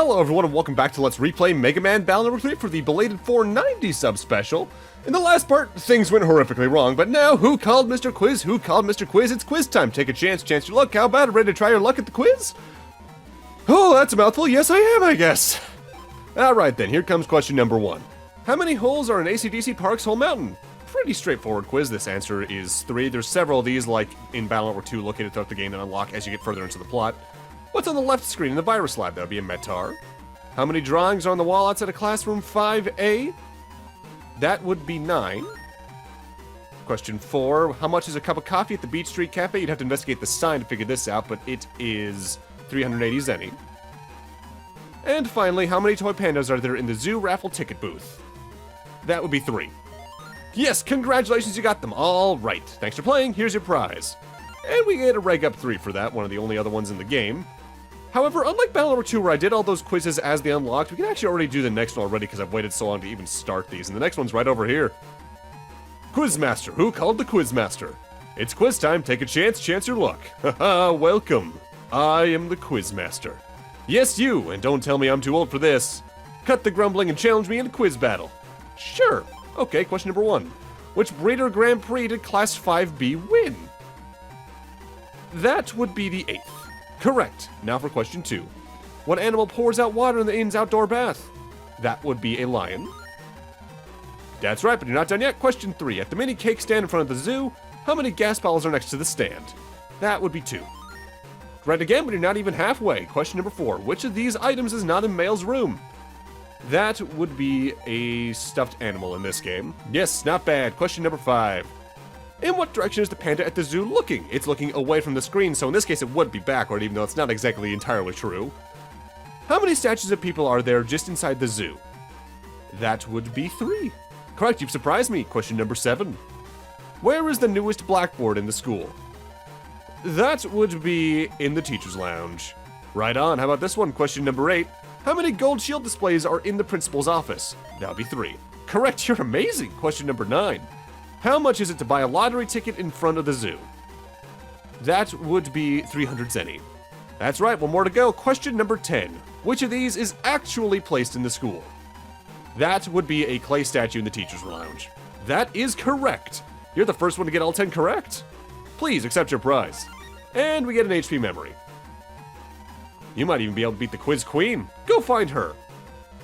Hello everyone and welcome back to Let's Replay Megaman Battle number 3 for the belated 490 sub special. In the last part, things went horrifically wrong, but now, who called Mr. Quiz? Who called Mr. Quiz? It's quiz time. Take a chance your luck. How about it? Ready to try your luck at the quiz? Oh, that's a mouthful. Yes, I am, I guess. Alright then, here comes question number 1. How many holes are in AC/DC Park's Hole Mountain? Pretty straightforward quiz. This answer is 3. There's several of these, like in Battle number 2, located throughout the game that unlock as you get further into the plot. What's on the left screen in the virus lab? That would be a Metar. How many drawings are on the wall outside of classroom 5A? That would be 9. Question 4. How much is a cup of coffee at the Beach Street Cafe? You'd have to investigate the sign to figure this out, but it is 380 zenny. And finally, how many toy pandas are there in the zoo raffle ticket booth? That would be 3. Yes, congratulations, you got them all right. Thanks for playing, here's your prize. And we get a reg up 3 for that, one of the only other ones in the game. However, unlike Battle number 2 where I did all those quizzes as they unlocked, we can actually already do the next one already because I've waited so long to even start these, and the next one's right over here. Quizmaster. Who called the Quizmaster? It's quiz time, take a chance your luck. Haha, welcome. I am the Quizmaster. Yes, you, and don't tell me I'm too old for this. Cut the grumbling and challenge me in a quiz battle. Sure. Okay, question number 1. Which Breeder Grand Prix did Class 5B win? That would be the 8th. Correct. Now for question 2. What animal pours out water in the inn's outdoor bath? That would be a lion. That's right, but you're not done yet. Question 3. At the mini cake stand in front of the zoo, how many gas bottles are next to the stand? That would be 2. Right again, but you're not even halfway. Question number 4. Which of these items is not in Male's room? That would be a stuffed animal in this game. Yes, not bad. Question number 5. In what direction is the panda at the zoo looking? It's looking away from the screen, so in this case it would be backward, even though it's not exactly entirely true. How many statues of people are there just inside the zoo? That would be 3. Correct, you've surprised me. Question number 7. Where is the newest blackboard in the school? That would be in the teacher's lounge. Right on, how about this one? Question number 8. How many gold shield displays are in the principal's office? That would be 3. Correct, you're amazing. Question number 9. How much is it to buy a lottery ticket in front of the zoo? That would be 300 zenny. That's right, one more to go. Question number 10. Which of these is actually placed in the school? That would be a clay statue in the teacher's lounge. That is correct. You're the first one to get all 10 correct. Please accept your prize. And we get an HP memory. You might even be able to beat the quiz queen. Go find her.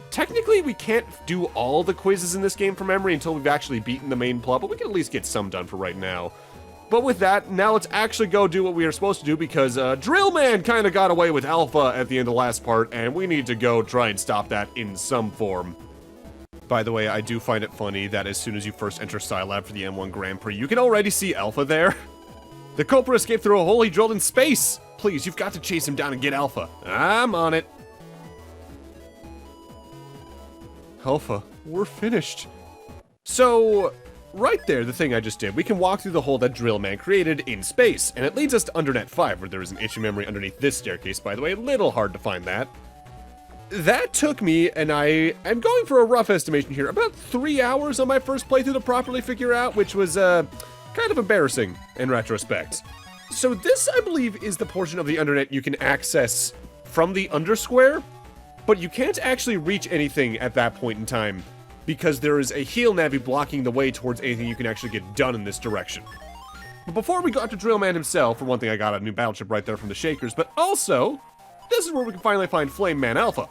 Technically, we can't do all the quizzes in this game from memory until we've actually beaten the main plot, but we can at least get some done for right now. But with that, now let's actually go do what we are supposed to do because Drillman kind of got away with Alpha at the end of the last part, and we need to go try and stop that in some form. By the way, I do find it funny that as soon as you first enter Scilab for the M1 Grand Prix, you can already see Alpha there. The culprit escaped through a hole he drilled in space. Please, you've got to chase him down and get Alpha. I'm on it. Alpha, we're finished. So, right there, the thing I just did, we can walk through the hole that Drillman created in space, and it leads us to Undernet 5, where there is an itchy memory underneath this staircase, by the way. A little hard to find that. That took me, and I am going for a rough estimation here, about 3 hours on my first playthrough to properly figure out, which was, kind of embarrassing in retrospect. So this, I believe, is the portion of the Undernet you can access from the Undersquare, but you can't actually reach anything at that point in time because there is a heal navi blocking the way towards anything you can actually get done in this direction. But before we got to Drillman himself, for one thing, I got a new battleship right there from the Shakers, but also, this is where we can finally find Flame Man Alpha.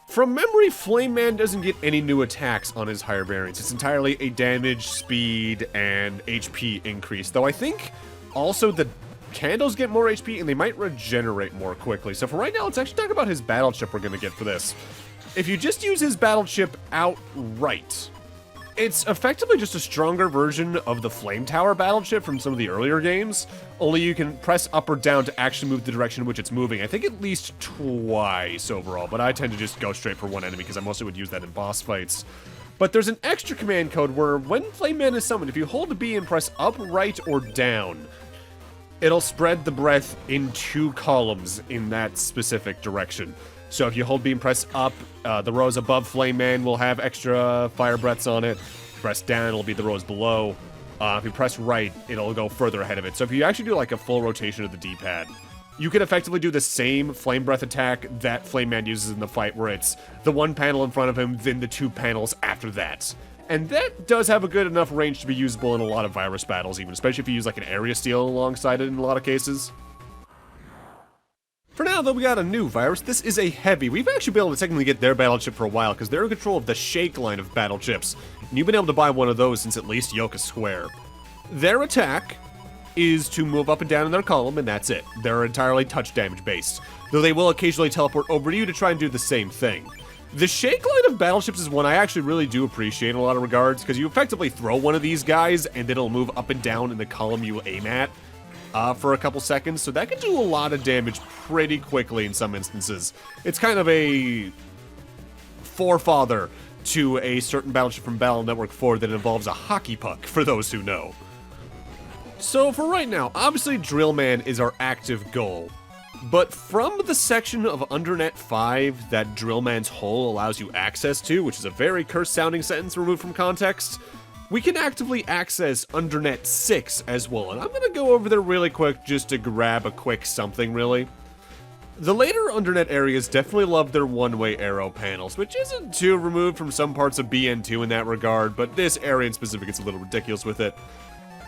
From memory, Flame Man doesn't get any new attacks on his higher variants. It's entirely a damage, speed, and HP increase, though I think also the candles get more HP and they might regenerate more quickly. So for right now, let's actually talk about his battleship we're going to get for this. If you just use his battleship outright, it's effectively just a stronger version of the Flame Tower battleship from some of the earlier games, only you can press up or down to actually move the direction in which it's moving. I think at least twice overall, but I tend to just go straight for one enemy because I mostly would use that in boss fights. But there's an extra command code where when Flame Man is summoned, if you hold B and press up, right, or down, it'll spread the breath in 2 columns in that specific direction. So if you hold B and press up, the rows above Flame Man will have extra fire breaths on it. If you press down, it'll be the rows below. If you press right, it'll go further ahead of it. So if you actually do like a full rotation of the D-pad, you can effectively do the same Flame Breath attack that Flame Man uses in the fight, where it's the one panel in front of him, then the 2 panels after that. And that does have a good enough range to be usable in a lot of virus battles, even, especially if you use like an area steal alongside it in a lot of cases. For now, though, we got a new virus. This is a heavy. We've actually been able to technically get their battle chip for a while, because they're in control of the Shake line of battle chips. And you've been able to buy one of those since at least Yoka Square. Their attack is to move up and down in their column, and that's it. They're entirely touch damage based, though they will occasionally teleport over to you to try and do the same thing. The Shake line of battleships is one I actually really do appreciate in a lot of regards, because you effectively throw one of these guys, and it'll move up and down in the column you aim at for a couple seconds, so that can do a lot of damage pretty quickly in some instances. It's kind of a forefather to a certain battleship from Battle Network 4 that involves a hockey puck, for those who know. So for right now, obviously Drillman is our active goal, but from the section of Undernet 5 that Drillman's hole allows you access to, which is a very cursed-sounding sentence removed from context, we can actively access Undernet 6 as well, and I'm gonna go over there really quick just to grab a quick something, really. The later Undernet areas definitely love their one-way arrow panels, which isn't too removed from some parts of BN2 in that regard, but this area in specific gets a little ridiculous with it.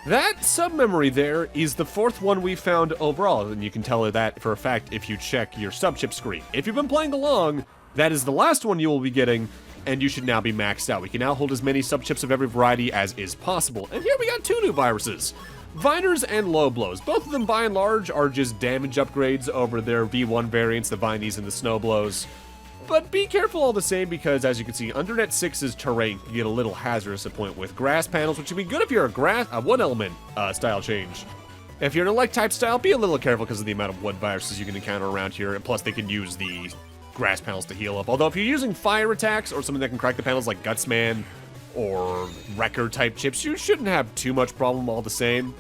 That sub-memory there is the 4th one we found overall, and you can tell that for a fact if you check your sub-chip screen. If you've been playing along, that is the last one you will be getting, and you should now be maxed out. We can now hold as many sub-chips of every variety as is possible. And here we got 2 new viruses, Viners and Low Blows. Both of them, by and large, are just damage upgrades over their V1 variants, the Vinies and the Snow Blows. But be careful all the same, because as you can see, Undernet 6's terrain can get a little hazardous at point with grass panels, which would be good if you're a one-element style change. If you're an elect-type style, be a little careful because of the amount of wood viruses you can encounter around here, and plus they can use the grass panels to heal up. Although if you're using fire attacks or something that can crack the panels like Gutsman or Wrecker-type chips, you shouldn't have too much problem all the same.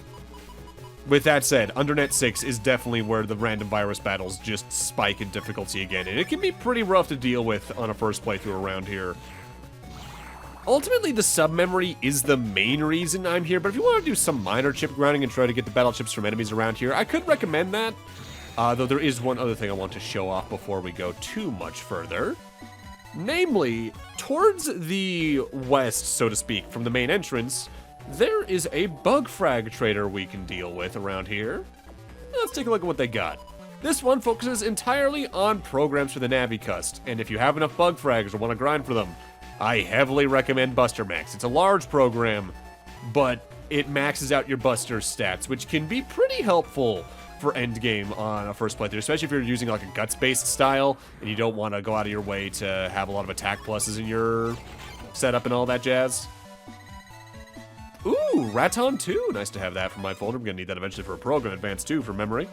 With that said, Undernet 6 is definitely where the random virus battles just spike in difficulty again, and it can be pretty rough to deal with on a first playthrough around here. Ultimately, the sub-memory is the main reason I'm here, but if you want to do some minor chip grinding and try to get the battle chips from enemies around here, I could recommend that. Though there is one other thing I want to show off before we go too much further. Namely, towards the west, so to speak, from the main entrance, there is a bug frag trader we can deal with around here. Let's take a look at what they got. This one focuses entirely on programs for the Navicust, and if you have enough bug frags or want to grind for them, I heavily recommend Buster Max. It's a large program, but it maxes out your Buster stats, which can be pretty helpful for endgame on a first playthrough, especially if you're using like a guts-based style, and you don't want to go out of your way to have a lot of attack pluses in your setup and all that jazz. Ooh, Raton 2. Nice to have that for my folder. I'm going to need that eventually for a program advance too, for memory.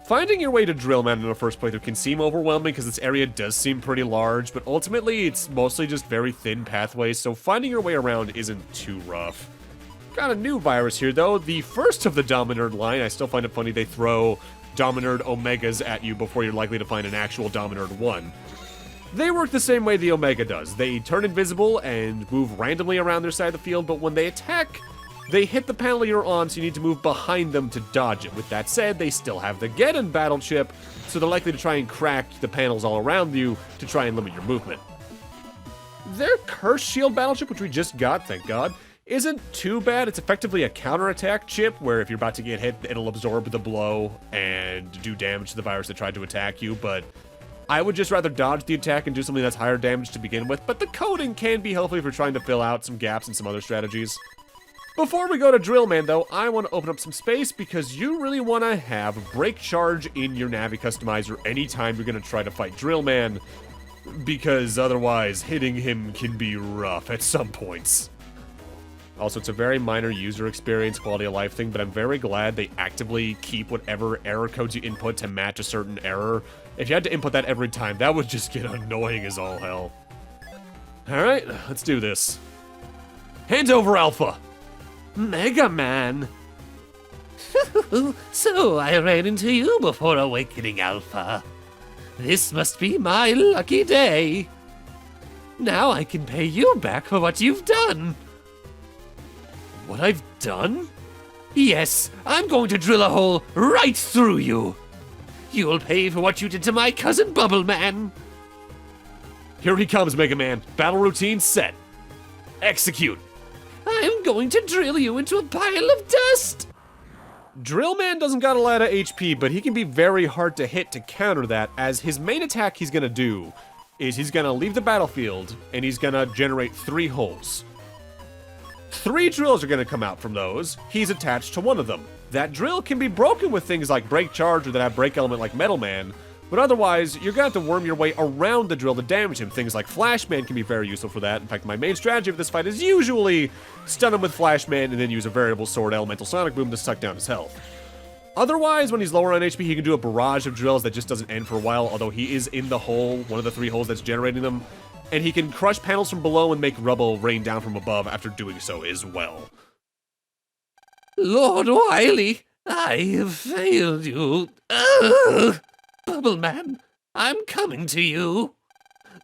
Finding your way to Drillman in a first playthrough can seem overwhelming because this area does seem pretty large, but ultimately it's mostly just very thin pathways, so finding your way around isn't too rough. Got a new virus here though, the first of the Dominard line. I still find it funny they throw Dominard Omegas at you before you're likely to find an actual Dominard 1. They work the same way the Omega does. They turn invisible and move randomly around their side of the field, but when they attack, they hit the panel you're on, so you need to move behind them to dodge it. With that said, they still have the Geddon battle chip, so they're likely to try and crack the panels all around you to try and limit your movement. Their Curse Shield battle chip, which we just got, thank God, isn't too bad. It's effectively a counterattack chip, where if you're about to get hit, it'll absorb the blow and do damage to the virus that tried to attack you, but I would just rather dodge the attack and do something that's higher damage to begin with, but the coding can be helpful if you're trying to fill out some gaps in some other strategies. Before we go to Drillman, though, I want to open up some space because you really want to have Break Charge in your Navi Customizer anytime you're going to try to fight Drillman, because otherwise hitting him can be rough at some points. Also, it's a very minor user experience, quality of life thing, but I'm very glad they actively keep whatever error codes you input to match a certain error. If you had to input that every time, that would just get annoying as all hell. Alright, let's do this. Hands over, Alpha! Megaman! So I ran into you before awakening, Alpha. This must be my lucky day. Now I can pay you back for what you've done. What I've done? Yes, I'm going to drill a hole right through you. You'll pay for what you did to my cousin Bubble Man. Here he comes, Mega Man. Battle routine set. Execute. I'm going to drill you into a pile of dust. Drillman doesn't got a lot of HP, but he can be very hard to hit to counter that, as his main attack he's gonna do is he's gonna leave the battlefield and he's gonna generate 3 holes. 3 drills are gonna come out from those. He's attached to one of them. That drill can be broken with things like break charge or that have break element like Metal Man, but otherwise, you're gonna have to worm your way around the drill to damage him. Things like Flash Man can be very useful for that. In fact, my main strategy for this fight is usually stun him with Flash Man and then use a variable sword elemental sonic boom to suck down his health. Otherwise, when he's lower on HP, he can do a barrage of drills that just doesn't end for a while, although he is in the hole, one of the 3 holes that's generating them, and he can crush panels from below and make rubble rain down from above after doing so as well. Lord Wily, I have failed you. Bubble Man, I'm coming to you.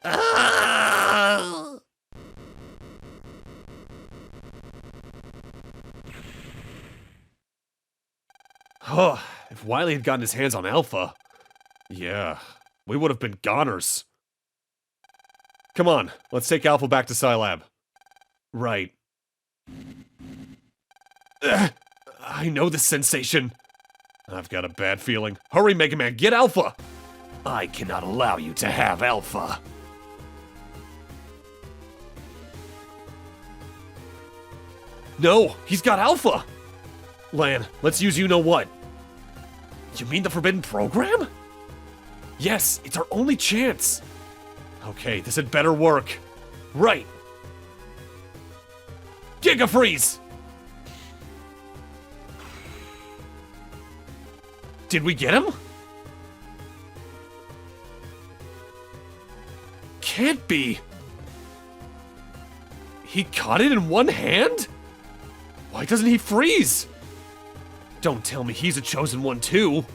Ah! Huh, if Wily had gotten his hands on Alpha, yeah, we would have been goners. Come on, let's take Alpha back to Scilab. Right. I know this sensation. I've got a bad feeling. Hurry, Mega Man, get Alpha! I cannot allow you to have Alpha. No, he's got Alpha! Lan, let's use you-know-what. You mean the Forbidden Program? Yes, it's our only chance. Okay, this had better work. Right. Giga Freeze! Did we get him? Can't be. He caught it in one hand? Why doesn't he freeze? Don't tell me he's a chosen one too.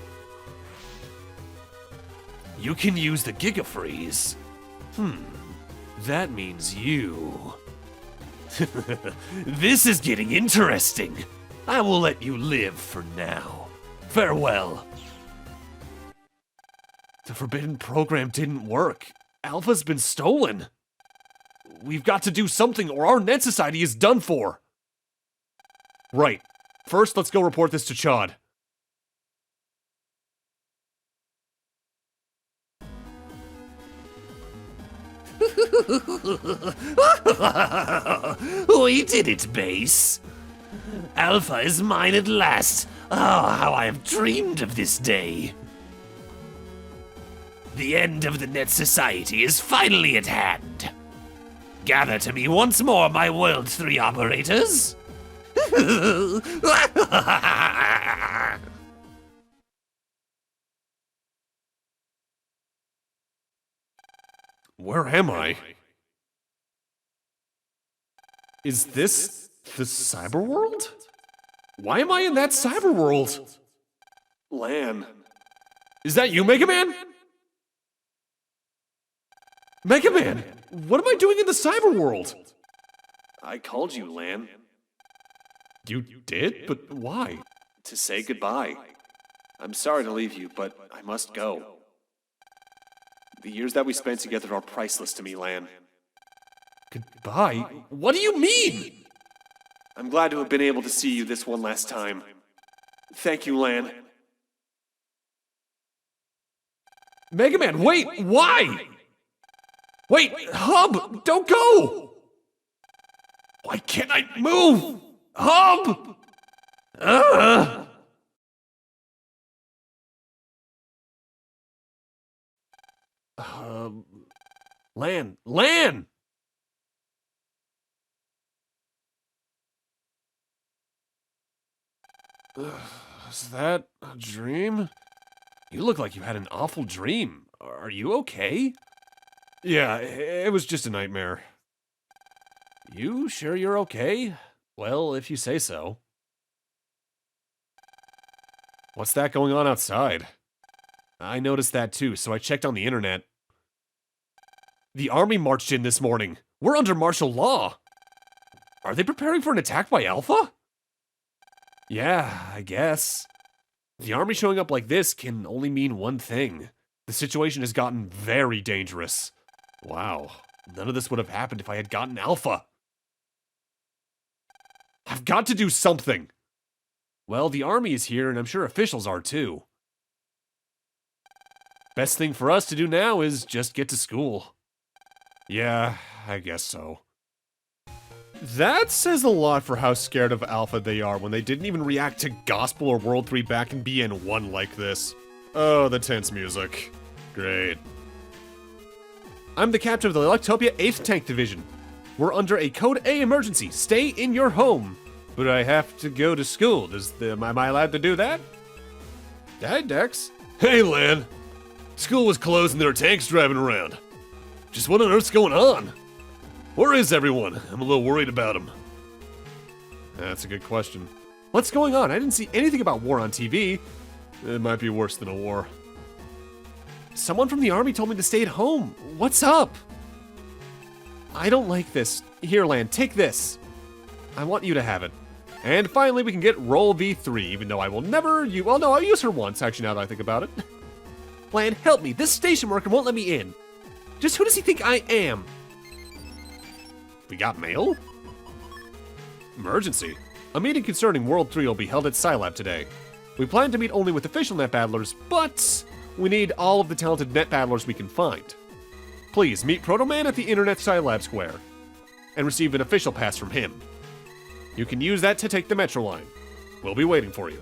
You can use the Giga Freeze. That means you. This is getting interesting. I will let you live for now. Farewell. The Forbidden Program didn't work. Alpha's been stolen. We've got to do something or our net society is done for. Right. First, let's go report this to Chad. We did it, Base. Alpha is mine at last. Oh, how I have dreamed of this day. The end of the Net Society is finally at hand. Gather to me once more, my World 3 operators. Where am I? Is this the cyber world? Why am I in that cyber world? Lan. Is that you, Mega Man? Mega Man, what am I doing in the cyber world? I called you, Lan. You did? But why? To say goodbye. I'm sorry to leave you, but I must go. The years that we spent together are priceless to me, Lan. Goodbye? What do you mean? I'm glad to have been able to see you this one last time. Thank you, Lan. Mega Man, wait! Why? Wait, Hub! Don't go! Why can't I move? Hub! Lan! Lan! Is that a dream? You look like you had an awful dream. Are you okay? Yeah, it was just a nightmare. You sure you're okay? Well, if you say so. What's that going on outside? I noticed that too, so I checked on the internet. The army marched in this morning. We're under martial law. Are they preparing for an attack by Alpha? Yeah, I guess. The army showing up like this can only mean one thing. The situation has gotten very dangerous. Wow, none of this would have happened if I had gotten Alpha. I've got to do something. Well, the army is here, and I'm sure officials are too. Best thing for us to do now is just get to school. Yeah, I guess so. That says a lot for how scared of Alpha they are when they didn't even react to Gospel or World 3 back in BN1 like this. Oh, the tense music. Great. I'm the captain of the Electopia 8th Tank Division. We're under a Code A emergency. Stay in your home. But I have to go to school. Am I allowed to do that? Hi, Dex. Hey, Lan. School was closed and there are tanks driving around. Just what on earth's going on? Where is everyone? I'm a little worried about them. That's a good question. What's going on? I didn't see anything about war on TV. It might be worse than a war. Someone from the army told me to stay at home. What's up? I don't like this. Here, Lan, take this. I want you to have it. And finally, we can get Roll V3, even though I will never use... Well, no, I'll use her once, actually, now that I think about it. Lan, help me. This station worker won't let me in. Just who does he think I am? We got mail? Emergency. A meeting concerning World 3 will be held at Scilab today. We plan to meet only with official net battlers, but we need all of the talented net battlers we can find. Please meet Proto-Man at the Internet Scilab Square and receive an official pass from him. You can use that to take the Metro line. We'll be waiting for you.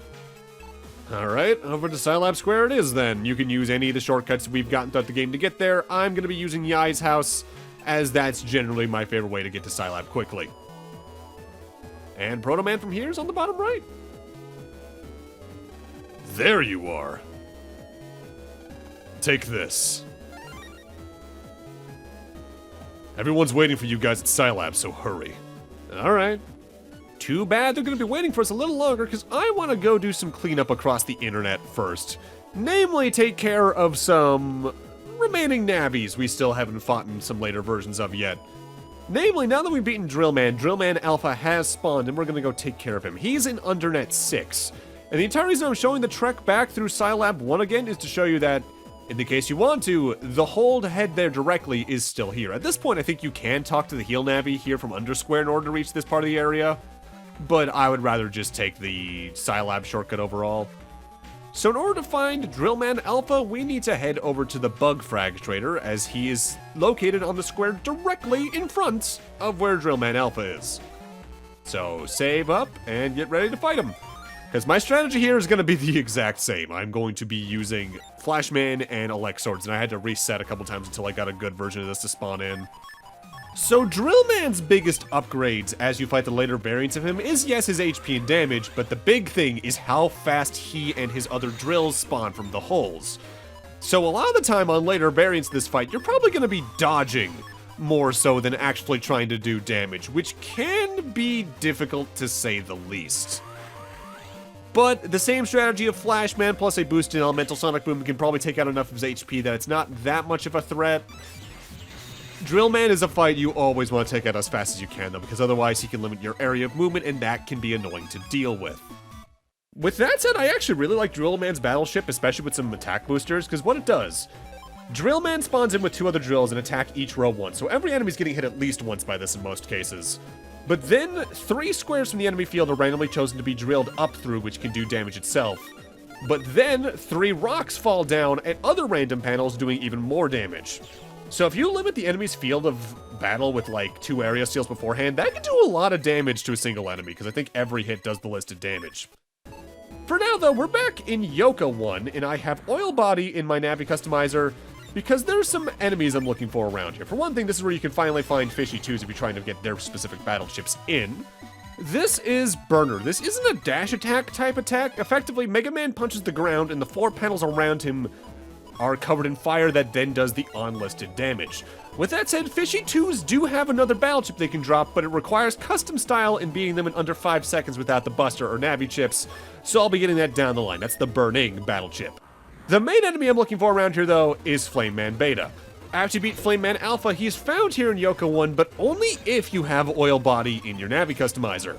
Alright, over to Scilab Square it is then. You can use any of the shortcuts we've gotten throughout the game to get there. I'm going to be using Yai's house, as that's generally my favorite way to get to Scilab quickly. And Proto-Man from here is on the bottom right. There you are. Take this. Everyone's waiting for you guys at Scilab, so hurry. Alright. Too bad they're going to be waiting for us a little longer, because I want to go do some cleanup across the internet first. Namely, take care of some remaining nabbies we still haven't fought in some later versions of yet. Namely, now that we've beaten Drillman, Drillman Alpha has spawned, and we're going to go take care of him. He's in Undernet 6. And the entire reason I'm showing the trek back through Scilab 1 again is to show you that, in the case you want to, the hole to head there directly is still here. At this point, I think you can talk to the heal nabby here from Undersquare in order to reach this part of the area, but I would rather just take the Scilab shortcut overall. So in order to find Drillman Alpha, we need to head over to the Bug Frag Trader, as he is located on the square directly in front of where Drillman Alpha is. So save up and get ready to fight him. Because my strategy here is going to be the exact same. I'm going to be using Flashman and Elect Swords, and I had to reset a couple times until I got a good version of this to spawn in. So Drillman's biggest upgrades as you fight the later variants of him is, yes, his HP and damage, but the big thing is how fast he and his other drills spawn from the holes. So a lot of the time on later variants of this fight, you're probably going to be dodging more so than actually trying to do damage, which can be difficult to say the least. But the same strategy of Flashman plus a boost in Elemental Sonic Boom can probably take out enough of his HP that it's not that much of a threat. Drillman is a fight you always want to take out as fast as you can, though, because otherwise he can limit your area of movement, and that can be annoying to deal with. With that said, I actually really like Drillman's battleship, especially with some attack boosters, because what it does, Drillman spawns in with 2 other drills and attack each row once, so every enemy's getting hit at least once by this in most cases. But then, 3 squares from the enemy field are randomly chosen to be drilled up through, which can do damage itself. But then, 3 rocks fall down at other random panels, doing even more damage. So if you limit the enemy's field of battle with like 2 area seals beforehand, that can do a lot of damage to a single enemy, because I think every hit does the listed damage. For now though, we're back in Yoka 1, and I have Oil Body in my Navi Customizer, because there's some enemies I'm looking for around here. For one thing, this is where you can finally find Fishy 2s if you're trying to get their specific battleships in. This is Burner. This isn't a dash attack type attack. Effectively, Megaman punches the ground, and the 4 panels around him are covered in fire that then does the unlisted damage. With that said, Fishy 2s do have another battleship they can drop, but it requires custom style and beating them in under 5 seconds without the Buster or Navi chips, so I'll be getting that down the line. That's the Burning battleship. The main enemy I'm looking for around here, though, is Flame Man Beta. After you beat Flame Man Alpha, he's found here in Yoka 1, but only if you have Oil Body in your Navi Customizer.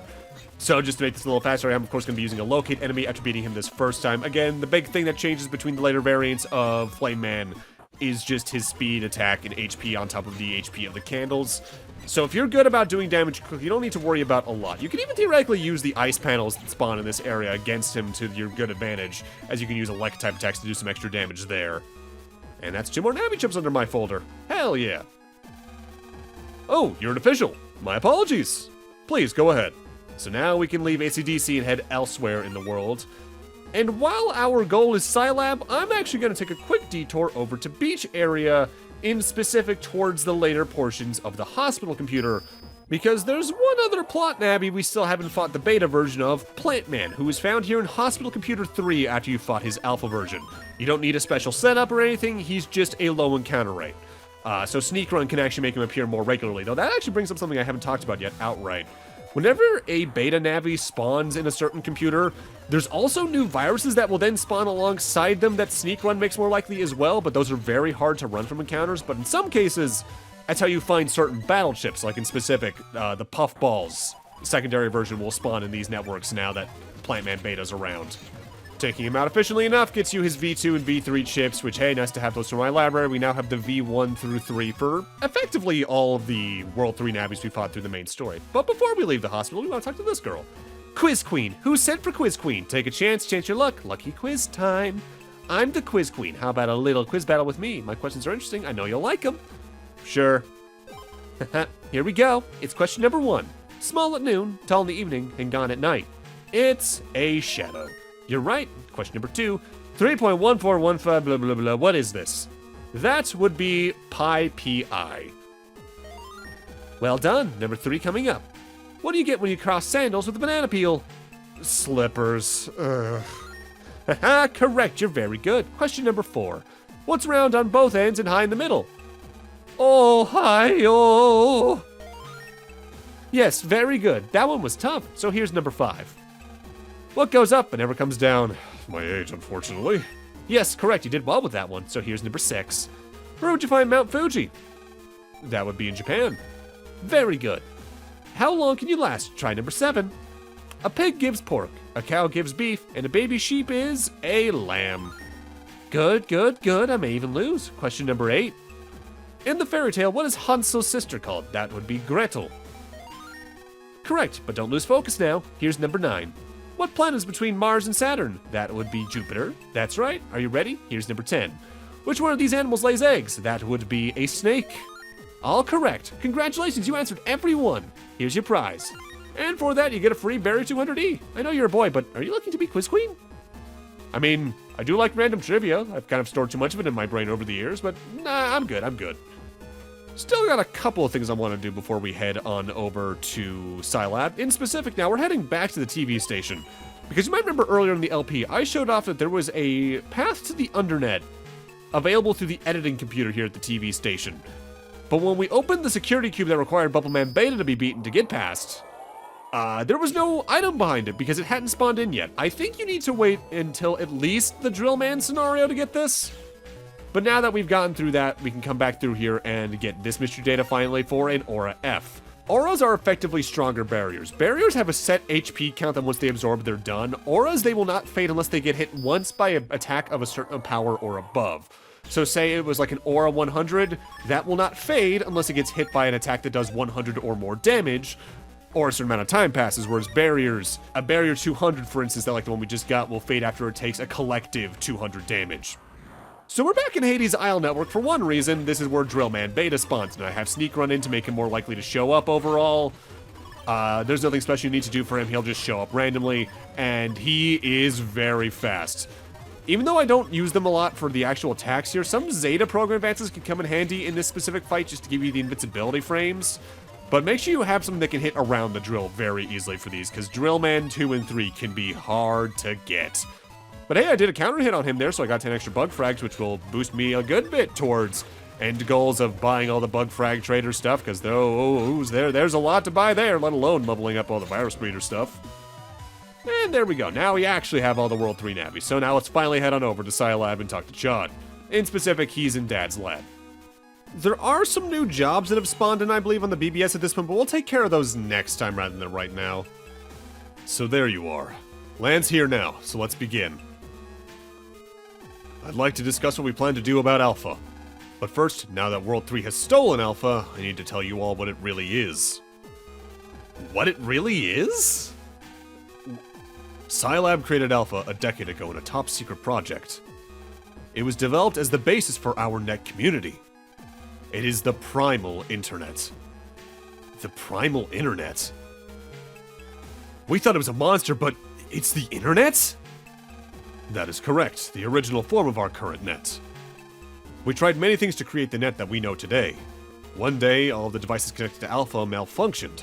So just to make this a little faster, I am of course going to be using a locate enemy after beating him this first time. Again, the big thing that changes between the later variants of Flame Man is just his speed, attack, and HP on top of the HP of the candles. So if you're good about doing damage quickly, you don't need to worry about a lot. You can even theoretically use the ice panels that spawn in this area against him to your good advantage, as you can use elect type attacks to do some extra damage there. And that's 2 more Navi chips under my folder. Hell yeah. Oh, you're an official. My apologies. Please, go ahead. So now we can leave AC/DC and head elsewhere in the world. And while our goal is Scilab, I'm actually going to take a quick detour over to Beach area, in specific towards the later portions of the hospital computer, because there's one other plot Navi we still haven't fought the beta version of, Plant Man, who is found here in Hospital Computer 3 after you fought his alpha version. You don't need a special setup or anything, he's just a low encounter rate. So Sneak Run can actually make him appear more regularly, though that actually brings up something I haven't talked about yet outright. Whenever a beta Navi spawns in a certain computer, there's also new viruses that will then spawn alongside them that Sneak Run makes more likely as well, but those are very hard to run from encounters. But in some cases, that's how you find certain battle chips, like in specific, the Puffballs secondary version will spawn in these networks now that Plant Man beta's around. Taking him out efficiently enough gets you his V2 and V3 chips, which, hey, nice to have those from my library. We now have the V1 through 3 for effectively all of the World 3 Navis we fought through the main story. But before we leave the hospital, we want to talk to this girl. Quiz Queen. Who's sent for Quiz Queen? Take a chance your luck. Lucky quiz time. I'm the Quiz Queen. How about a little quiz battle with me? My questions are interesting. I know you'll like them. Sure. Here we go. It's question number 1. Small at noon, tall in the evening, and gone at night. It's a shadow. You're right. Question number 2. 3.1415 blah blah blah. What is this? That would be pi pi. Well done. Number 3 coming up. What do you get when you cross sandals with a banana peel? Slippers. Haha, correct. You're very good. Question number 4. What's round on both ends and high in the middle? Oh, hi, oh. Yes, very good. That one was tough. So here's number 5. What goes up but never comes down? My age, unfortunately. Yes, correct. You did well with that one. So here's number 6. Where would you find Mount Fuji? That would be in Japan. Very good. How long can you last? Try number 7. A pig gives pork, a cow gives beef, and a baby sheep is a lamb. Good, good, good. I may even lose. Question number 8. In the fairy tale, what is Hansel's sister called? That would be Gretel. Correct, but don't lose focus now. Here's number 9. What planet is between Mars and Saturn? That would be Jupiter. That's right. Are you ready? Here's number 10. Which one of these animals lays eggs? That would be a snake. All correct. Congratulations, you answered every one. Here's your prize. And for that, you get a free Barrier 200E. I know you're a boy, but are you looking to be Quiz Queen? I mean, I do like random trivia. I've kind of stored too much of it in my brain over the years, but nah, I'm good. Still got a couple of things I want to do before we head on over to Scilab. In specific now, we're heading back to the TV station. Because you might remember earlier in the LP, I showed off that there was a path to the Undernet available through the editing computer here at the TV station. But when we opened the security cube that required Bubbleman Beta to be beaten to get past, there was no item behind it because it hadn't spawned in yet. I think you need to wait until at least the Drillman scenario to get this. But now that we've gotten through that, we can come back through here and get this mystery data finally for an Aura F. Auras are effectively stronger barriers. Barriers have a set HP count that once they absorb, they're done. Auras, they will not fade unless they get hit once by an attack of a certain power or above. So say it was like an Aura 100, that will not fade unless it gets hit by an attack that does 100 or more damage, or a certain amount of time passes, whereas barriers, a barrier 200, for instance, that like the one we just got, will fade after it takes a collective 200 damage. So we're back in Hades Isle Network for one reason. This is where Drillman Beta spawns, and I have Sneak Run in to make him more likely to show up overall. There's nothing special you need to do for him. He'll just show up randomly, and he is very fast. Even though I don't use them a lot for the actual attacks here, some Zeta program advances can come in handy in this specific fight just to give you the invincibility frames. But make sure you have something that can hit around the drill very easily for these, because Drillman 2 and 3 can be hard to get. But hey, I did a counter hit on him there, so I got 10 extra bug frags, which will boost me a good bit towards end goals of buying all the bug frag trader stuff, because there's a lot to buy there, let alone leveling up all the virus breeder stuff. And there we go. Now we actually have all the World 3 Navis. So now let's finally head on over to Scilab and talk to Chad. In specific, he's in Dad's lab. There are some new jobs that have spawned in, I believe, on the BBS at this point, but we'll take care of those next time rather than right now. So there you are. Land's here now, so let's begin. I'd like to discuss what we plan to do about Alpha. But first, now that World 3 has stolen Alpha, I need to tell you all what it really is. What it really is? Scilab created Alpha a decade ago in a top-secret project. It was developed as the basis for our net community. It is the Primal Internet. The Primal Internet? We thought it was a monster, but it's the Internet? That is correct, the original form of our current net. We tried many things to create the net that we know today. One day, all of the devices connected to Alpha malfunctioned.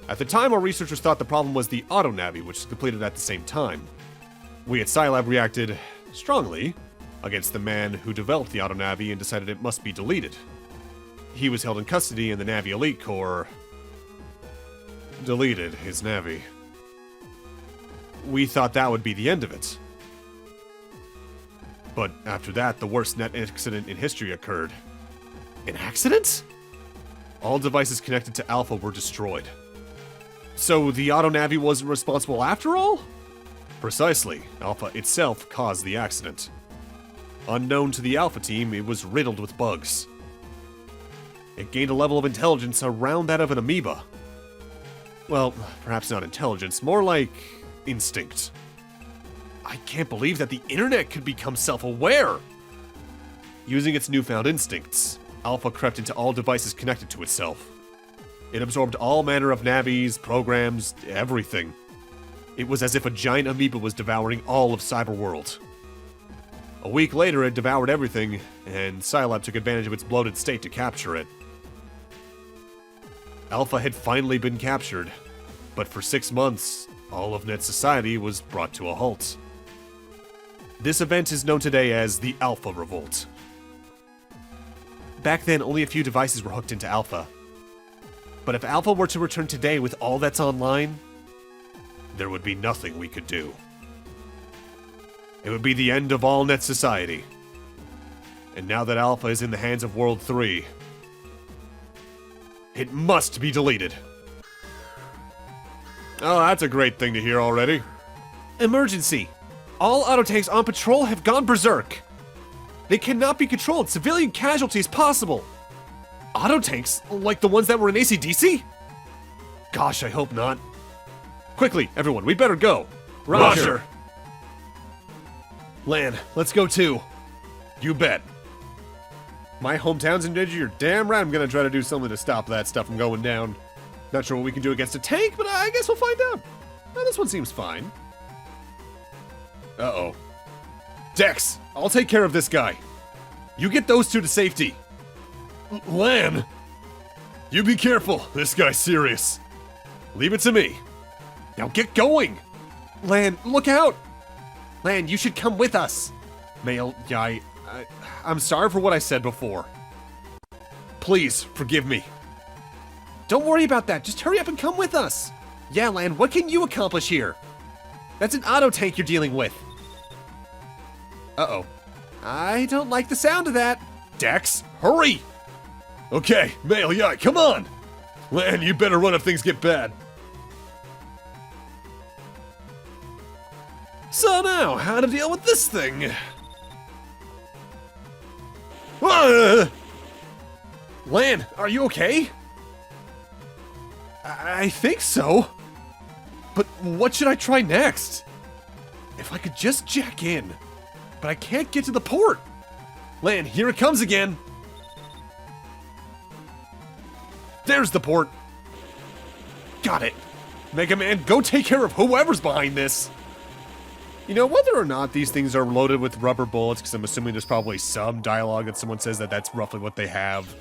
At the time, our researchers thought the problem was the auto-navi, which was completed at the same time. We at Scilab reacted strongly against the man who developed the auto-navi and decided it must be deleted. He was held in custody and the Navi Elite Corps deleted his Navi. We thought that would be the end of it. But after that, the worst net accident in history occurred. An accident? All devices connected to Alpha were destroyed. So the auto-navi wasn't responsible after all? Precisely. Alpha itself caused the accident. Unknown to the Alpha team, it was riddled with bugs. It gained a level of intelligence around that of an amoeba. Well, perhaps not intelligence, more like instinct. I can't believe that the internet could become self-aware! Using its newfound instincts, Alpha crept into all devices connected to itself. It absorbed all manner of navis, programs, everything. It was as if a giant amoeba was devouring all of Cyberworld. A week later, it devoured everything, and Scilab took advantage of its bloated state to capture it. Alpha had finally been captured, but for 6 months, all of Net Society was brought to a halt. This event is known today as the Alpha Revolt. Back then, only a few devices were hooked into Alpha. But if Alpha were to return today with all that's online, there would be nothing we could do. It would be the end of all Net Society. And now that Alpha is in the hands of World 3, it must be deleted. Oh, that's a great thing to hear already. Emergency! All auto tanks on patrol have gone berserk. They cannot be controlled. Civilian casualties possible. Auto tanks? Like the ones that were in AC/DC? Gosh, I hope not. Quickly, everyone, we better go. Roger. Lan, let's go too. You bet. My hometown's in danger, you're damn right I'm gonna try to do something to stop that stuff from going down. Not sure what we can do against a tank, but I guess we'll find out. This one seems fine. Uh-oh. Dex, I'll take care of this guy. You get those two to safety. Lan! You be careful, this guy's serious. Leave it to me. Now get going! Lan, look out! Lan, you should come with us. Male, yeah, I'm sorry for what I said before. Please, forgive me. Don't worry about that, just hurry up and come with us. Yeah, Lan, what can you accomplish here? That's an auto tank you're dealing with. Uh-oh. I don't like the sound of that. Dex, hurry! Okay, Male, yeah, come on! Lan, you better run if things get bad. So now, how to deal with this thing? Lan, are you okay? I think so. But what should I try next? If I could just jack in. But I can't get to the port. Lan, here it comes again. There's the port. Got it. Megaman, go take care of whoever's behind this. You know, whether or not these things are loaded with rubber bullets, because I'm assuming there's probably some dialogue that someone says that that's roughly what they have.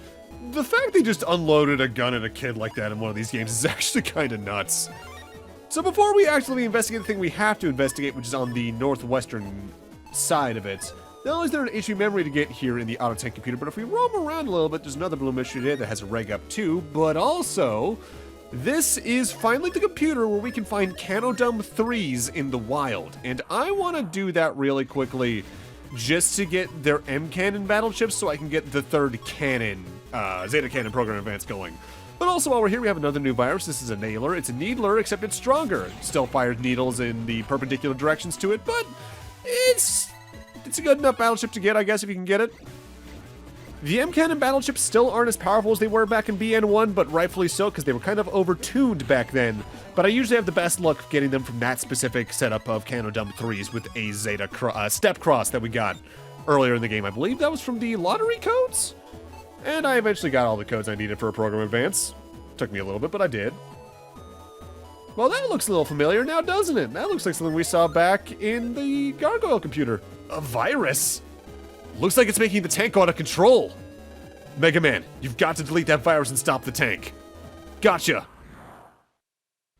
The fact they just unloaded a gun at a kid like that in one of these games is actually kind of nuts. So before we actually investigate the thing we have to investigate, which is on the northwestern side of it, not only is there an HV memory to get here in the auto tank computer, but if we roam around a little bit, there's another blue mystery there that has a reg up too, but also, this is finally the computer where we can find Canodum 3s in the wild, and I want to do that really quickly just to get their M-Cannon battle chips so I can get the third cannon, Zeta Cannon program advance going. But also while we're here, we have another new virus. This is a nailer. It's a needler, except it's stronger. It still fires needles in the perpendicular directions to it, but it's a good enough battleship to get, I guess, if you can get it. The M-Cannon battleships still aren't as powerful as they were back in BN1, but rightfully so, because they were kind of over-tuned back then. But I usually have the best luck getting them from that specific setup of Canno Dump 3s with a step cross that we got earlier in the game. I believe that was from the lottery codes? And I eventually got all the codes I needed for a program advance. Took me a little bit, but I did. Well, that looks a little familiar now, doesn't it? That looks like something we saw back in the Gargoyle computer. A virus? Looks like it's making the tank go out of control. Megaman, you've got to delete that virus and stop the tank. Gotcha.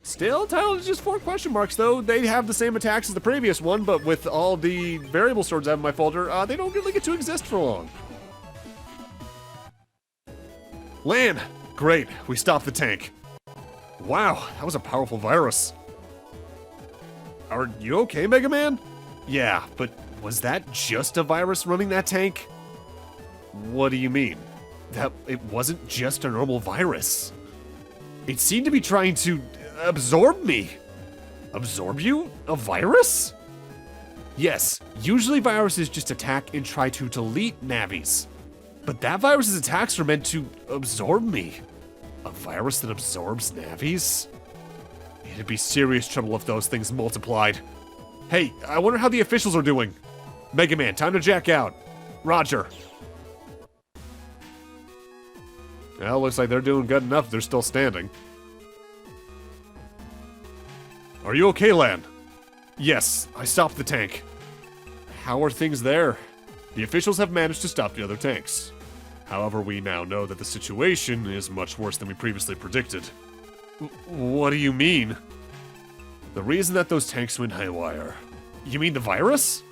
Still titled as just 4 question marks, though. They have the same attacks as the previous one, but with all the variable swords I have in my folder, they don't really get to exist for long. Lan, great, we stopped the tank. Wow, that was a powerful virus. Are you okay, Mega Man? Yeah, but was that just a virus running that tank? What do you mean? That it wasn't just a normal virus. It seemed to be trying to absorb me. Absorb you? A virus? Yes, usually viruses just attack and try to delete navies. But that virus's attacks are meant to absorb me. A virus that absorbs navies? It'd be serious trouble if those things multiplied. Hey, I wonder how the officials are doing. Mega Man, time to jack out. Roger. Well, looks like they're doing good enough if they're still standing. Are you okay, Lan? Yes, I stopped the tank. How are things there? The officials have managed to stop the other tanks. However, we now know that the situation is much worse than we previously predicted. What do you mean? The reason that those tanks went haywire. You mean the virus?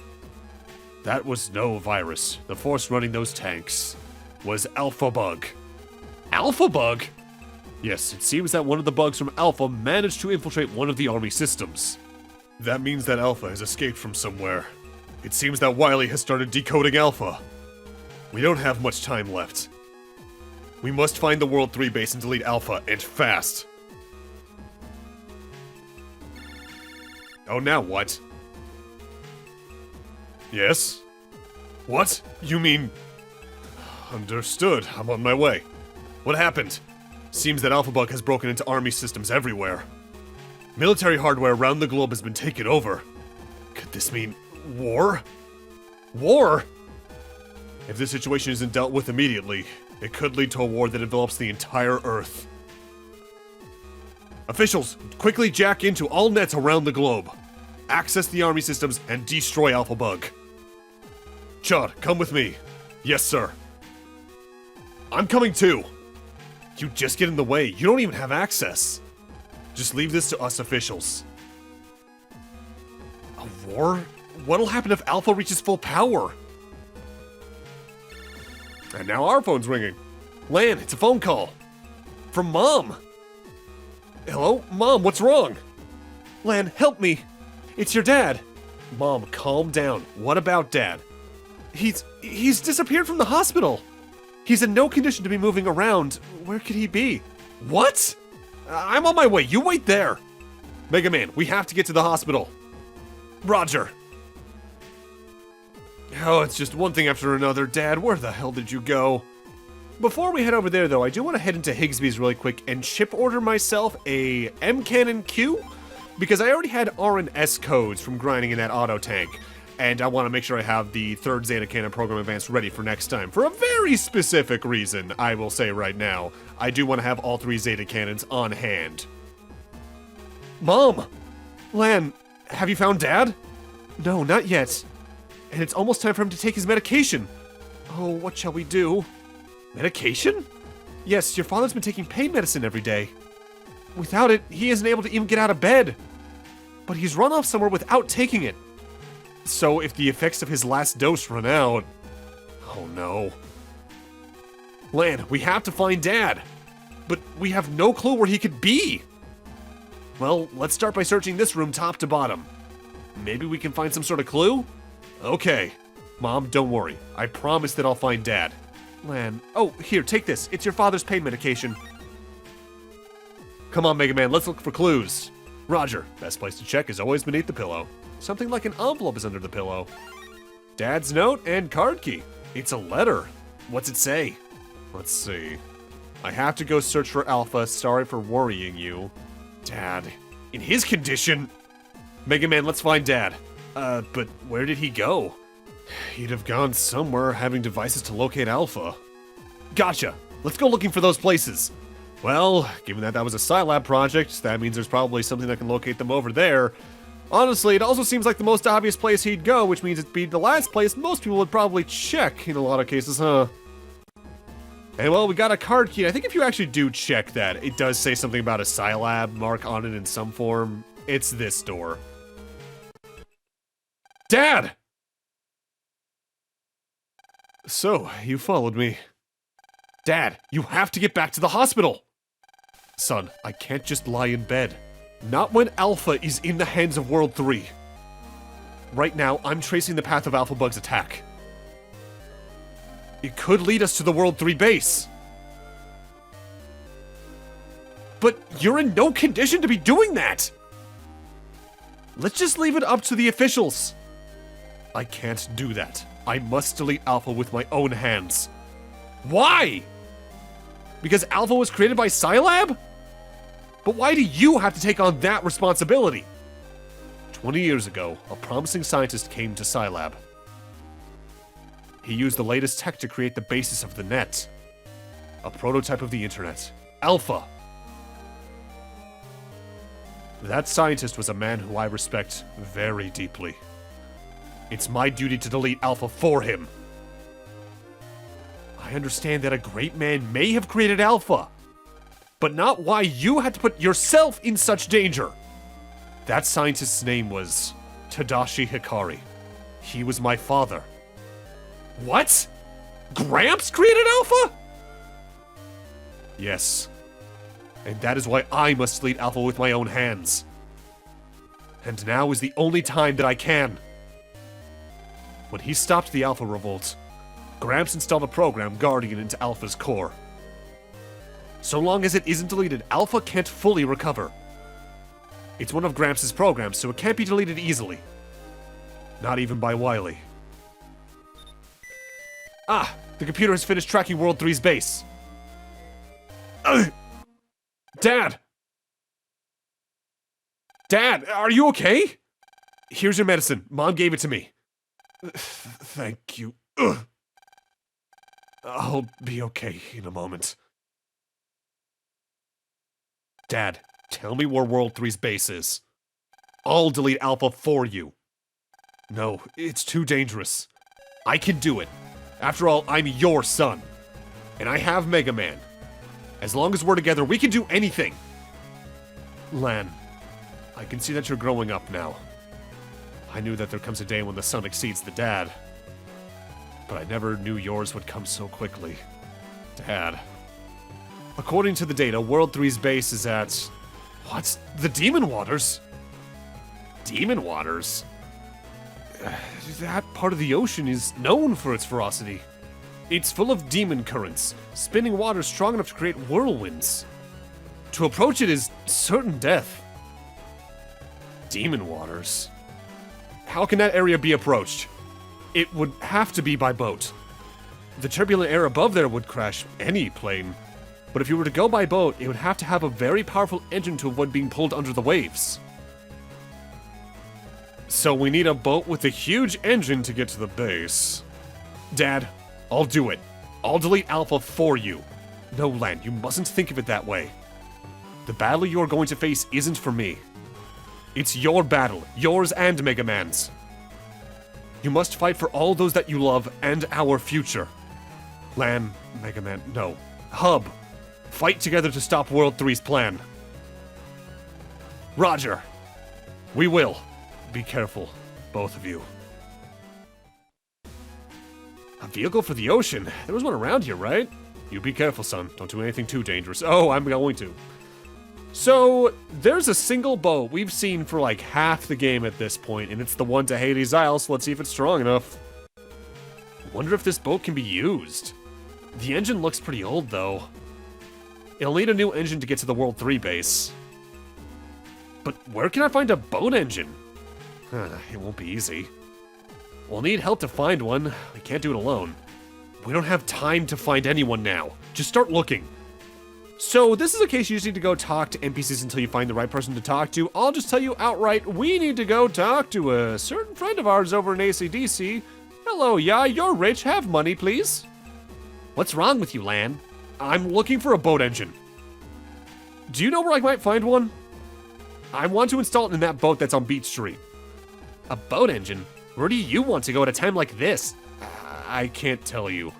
That was no virus. The force running those tanks was Alpha Bug. Alpha Bug? Yes, it seems that one of the bugs from Alpha managed to infiltrate one of the army systems. That means that Alpha has escaped from somewhere. It seems that Wily has started decoding Alpha. We don't have much time left. We must find the World 3 base and delete Alpha, and fast. Oh, now what? Yes? What? You mean... Understood. I'm on my way. What happened? Seems that Alpha Bug has broken into army systems everywhere. Military hardware around the globe has been taken over. Could this mean war? War? If this situation isn't dealt with immediately, it could lead to a war that envelops the entire Earth. Officials, quickly jack into all nets around the globe. Access the army systems and destroy Alpha Bug. Chud, come with me. Yes, sir. I'm coming too. You just get in the way. You don't even have access. Just leave this to us officials. A war? What'll happen if Alpha reaches full power? And now our phone's ringing. Lan, it's a phone call. From Mom. Hello? Mom, what's wrong? Lan, help me. It's your dad. Mom, calm down. What about Dad? He's disappeared from the hospital. He's in no condition to be moving around. Where could he be? What? I'm on my way. You wait there. Mega Man, we have to get to the hospital. Roger. Oh, it's just one thing after another. Dad, where the hell did you go? Before we head over there, though, I do want to head into Higsby's really quick and ship order myself a M-Cannon Q, because I already had R and S codes from grinding in that auto tank, and I want to make sure I have the 3rd Zeta Cannon Program Advance ready for next time, for a very specific reason, I will say right now. I do want to have all 3 Zeta Cannons on hand. Mom! Lan, have you found Dad? No, not yet. And it's almost time for him to take his medication. Oh, what shall we do? Medication? Yes, your father's been taking pain medicine every day. Without it, he isn't able to even get out of bed. But he's run off somewhere without taking it. So if the effects of his last dose run out... Oh no. Lan, we have to find Dad. But we have no clue where he could be. Well, let's start by searching this room top to bottom. Maybe we can find some sort of clue? Okay. Mom, don't worry. I promise that I'll find Dad. Lan, oh, here, take this. It's your father's pain medication. Come on, Mega Man, let's look for clues. Roger, best place to check is always beneath the pillow. Something like an envelope is under the pillow. Dad's note and card key. It's a letter. What's it say? Let's see. I have to go search for Alpha. Sorry for worrying you. Dad. In his condition? Mega Man, let's find Dad. But where did he go? He'd have gone somewhere having devices to locate Alpha. Gotcha. Let's go looking for those places. Well, given that was a Scilab project, that means there's probably something that can locate them over there. Honestly, it also seems like the most obvious place he'd go, which means it'd be the last place most people would probably check in a lot of cases, huh? And well, we got a card key. I think if you actually do check that, it does say something about a Scilab mark on it in some form. It's this door. Dad! So, you followed me. Dad, you have to get back to the hospital! Son, I can't just lie in bed. Not when Alpha is in the hands of World 3. Right now, I'm tracing the path of Alpha Bug's attack. It could lead us to the World 3 base. But you're in no condition to be doing that! Let's just leave it up to the officials. I can't do that. I must delete Alpha with my own hands. Why? Because Alpha was created by Scilab? But why do you have to take on that responsibility? 20 years ago, a promising scientist came to Scilab. He used the latest tech to create the basis of the net. A prototype of the internet. Alpha. That scientist was a man who I respect very deeply. It's my duty to delete Alpha for him. I understand that a great man may have created Alpha, but not why you had to put yourself in such danger. That scientist's name was Tadashi Hikari. He was my father. What? Gramps created Alpha? Yes. And that is why I must delete Alpha with my own hands. And now is the only time that I can. When he stopped the Alpha revolt, Gramps installed a program Guardian into Alpha's core. So long as it isn't deleted, Alpha can't fully recover. It's one of Gramps' programs, so it can't be deleted easily. Not even by Wily. Ah, the computer has finished tracking World 3's base. Dad! Dad, are you okay? Here's your medicine. Mom gave it to me. Thank you. I'll be okay in a moment. Dad, tell me where World 3's base is. I'll delete Alpha for you. No, it's too dangerous. I can do it. After all, I'm your son. And I have Mega Man. As long as we're together, we can do anything. Lan, I can see that you're growing up now. I knew that there comes a day when the son exceeds the dad. But I never knew yours would come so quickly. Dad. According to the data, World 3's base is at... What? The Demon Waters? Demon Waters? That part of the ocean is known for its ferocity. It's full of demon currents, spinning water strong enough to create whirlwinds. To approach it is certain death. Demon Waters? How can that area be approached? It would have to be by boat. The turbulent air above there would crash any plane. But if you were to go by boat, it would have to have a very powerful engine to avoid being pulled under the waves. So we need a boat with a huge engine to get to the base. Dad, I'll do it. I'll delete Alpha for you. No, Lan, you mustn't think of it that way. The battle you're going to face isn't for me. It's your battle, yours and Mega Man's. You must fight for all those that you love and our future. Lan, Mega Man, no. Hub, fight together to stop World 3's plan. Roger. We will. Be careful, both of you. A vehicle for the ocean? There was one around here, right? You be careful, son. Don't do anything too dangerous. Oh, I'm going to. So, there's a single boat we've seen for like half the game at this point, and it's the one to Hades Isle, so let's see if it's strong enough. Wonder if this boat can be used. The engine looks pretty old, though. It'll need a new engine to get to the World 3 base. But where can I find a boat engine? It won't be easy. We'll need help to find one. We can't do it alone. We don't have time to find anyone now. Just start looking. So this is a case you just need to go talk to NPCs until you find the right person to talk to. I'll just tell you outright, we need to go talk to a certain friend of ours over in ACDC. Hello, yeah, you're rich. Have money, please. What's wrong with you, Lan? I'm looking for a boat engine. Do you know where I might find one? I want to install it in that boat that's on Beach Street. A boat engine? Where do you want to go at a time like this? I can't tell you.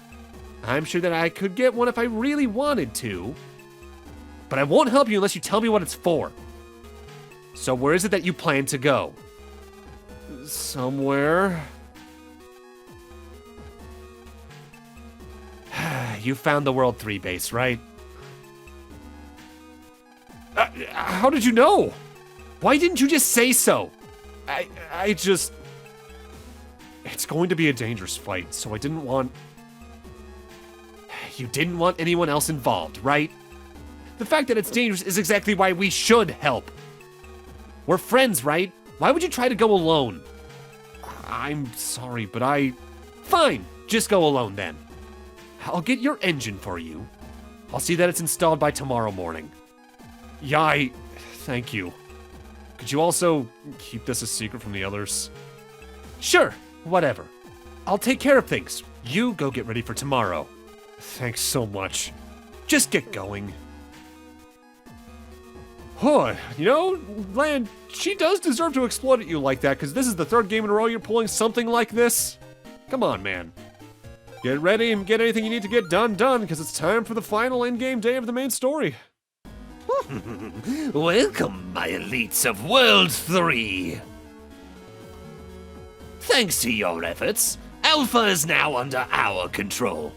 I'm sure that I could get one if I really wanted to. But I won't help you unless you tell me what it's for. So where is it that you plan to go? Somewhere. You found the World 3 base, right? How did you know? Why didn't you just say so? I just... It's going to be a dangerous fight, so I didn't want... You didn't want anyone else involved, right? The fact that it's dangerous is exactly why we should help. We're friends, right? Why would you try to go alone? I'm sorry, but Fine, just go alone then. I'll get your engine for you. I'll see that it's installed by tomorrow morning. Yeah, thank you. Could you also keep this a secret from the others? Sure, whatever. I'll take care of things. You go get ready for tomorrow. Thanks so much. Just get going. Huh, you know, Lan, she does deserve to exploit at you like that, because this is the third game in a row you're pulling something like this. Come on, man. Get ready and get anything you need to get done, because it's time for the final in-game day of the main story. Welcome, my elites of World 3. Thanks to your efforts, Alpha is now under our control.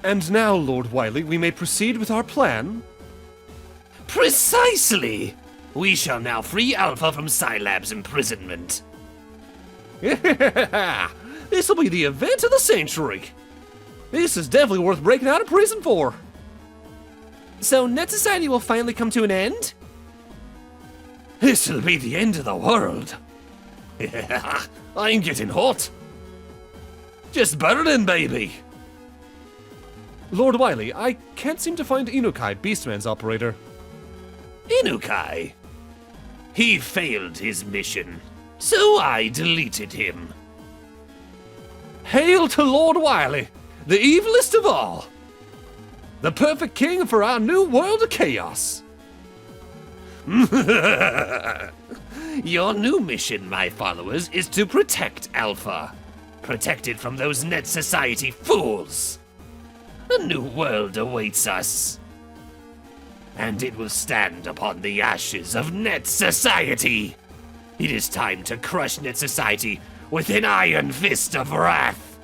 And now, Lord Wily, we may proceed with our plan. Precisely! We shall now free Alpha from Scilab's imprisonment. This will be the event of the century. This is definitely worth breaking out of prison for. So Net Society will finally come to an end? This'll be the end of the world. I'm getting hot. Just burning, baby. Lord Wily, I can't seem to find Inukai, Beastman's operator. Inukai? He failed his mission, so I deleted him. Hail to Lord Wily, the evilest of all. The perfect king for our new world of chaos. Your new mission, my followers, is to protect Alpha. Protect it from those Net Society fools. A new world awaits us. And it will stand upon the ashes of Net Society. It is time to crush Net Society with an iron fist of wrath.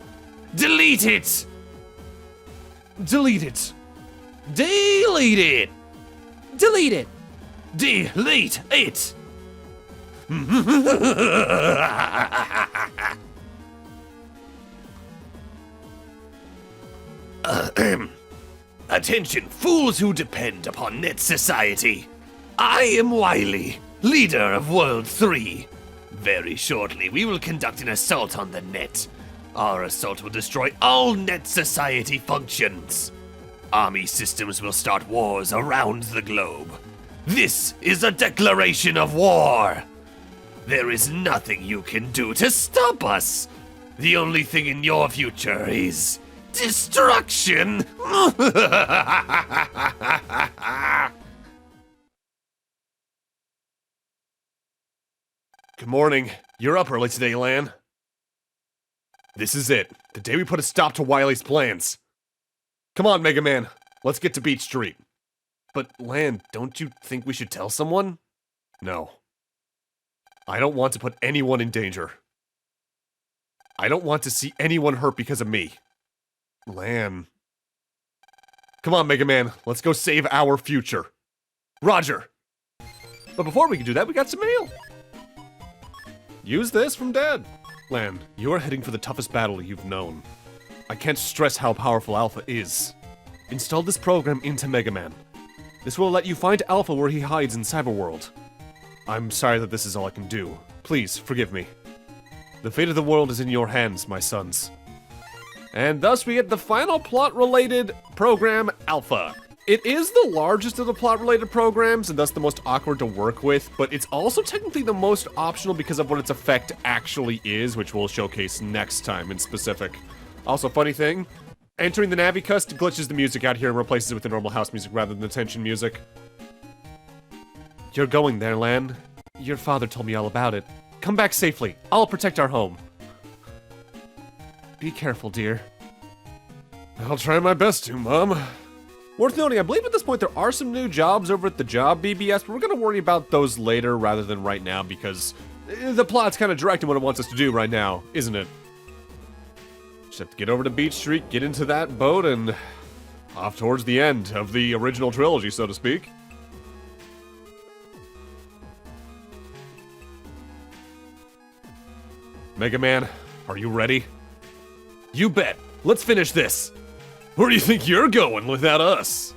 Delete it! Delete it. Delete it! Delete it! Delete it! Attention, fools who depend upon Net Society. I am Wily, leader of World 3. Very shortly, we will conduct an assault on the net. Our assault will destroy all Net Society functions. Army systems will start wars around the globe. This is a declaration of war. There is nothing you can do to stop us. The only thing in your future is destruction. Good morning. You're up early today, Lan. This is it. The day we put a stop to Wily's plans. Come on, Megaman. Let's get to Beach Street. But, Lan, don't you think we should tell someone? No. I don't want to put anyone in danger. I don't want to see anyone hurt because of me. Lan. Come on, Megaman. Let's go save our future. Roger. But before we can do that, we got some mail. Use this from Dad. Lan, you are heading for the toughest battle you've known. I can't stress how powerful Alpha is. Install this program into Megaman. This will let you find Alpha where he hides in Cyberworld. I'm sorry that this is all I can do. Please, forgive me. The fate of the world is in your hands, my sons. And thus we get the final plot-related program, Alpha. It is the largest of the plot-related programs, and thus the most awkward to work with, but it's also technically the most optional because of what its effect actually is, which we'll showcase next time in specific. Also, funny thing, entering the Navicust glitches the music out here and replaces it with the normal house music rather than the tension music. You're going there, Lan. Your father told me all about it. Come back safely. I'll protect our home. Be careful, dear. I'll try my best to, Mom. Worth noting, I believe at this point there are some new jobs over at the job BBS, but we're going to worry about those later rather than right now because the plot's kind of directing what it wants us to do right now, isn't it? Just have to get over to Beach Street, get into that boat, and off towards the end of the original trilogy, so to speak. Megaman, are you ready? You bet. Let's finish this. Where do you think you're going without us?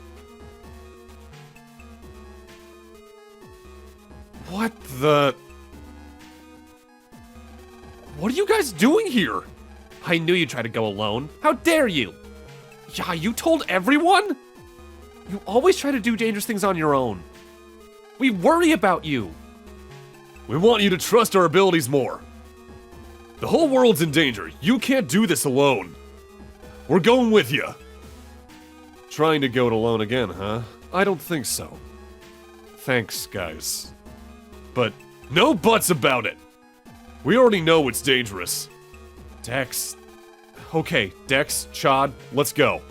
What the... What are you guys doing here? I knew you'd try to go alone. How dare you? Yeah, you told everyone? You always try to do dangerous things on your own. We worry about you. We want you to trust our abilities more. The whole world's in danger. You can't do this alone. We're going with you. Trying to go it alone again, huh? I don't think so. Thanks, guys. But no buts about it. We already know it's dangerous. Dex. Okay, Dex, Chad, let's go.